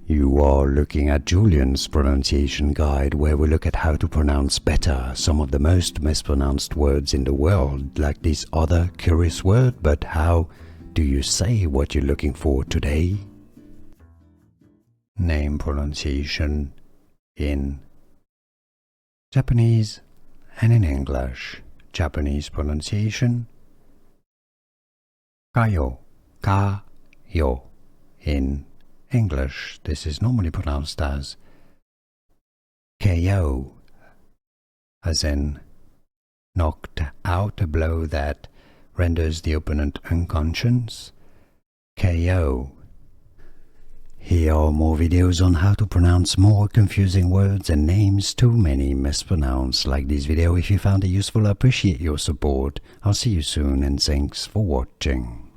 You are looking at Julian's pronunciation guide, where we look at how to pronounce better some of the most mispronounced words in the world, like this other curious word. But how do you say what you're looking for today? Name pronunciation in Japanese and in English. Japanese pronunciation Kayo, Kayo. In English, this is normally pronounced as KO, as in knocked out, a blow that renders the opponent unconscious. KO. Here are more videos on how to pronounce more confusing words and names too many mispronounced. Like this video if you found it useful. I appreciate your support. I'll see you soon and thanks for watching.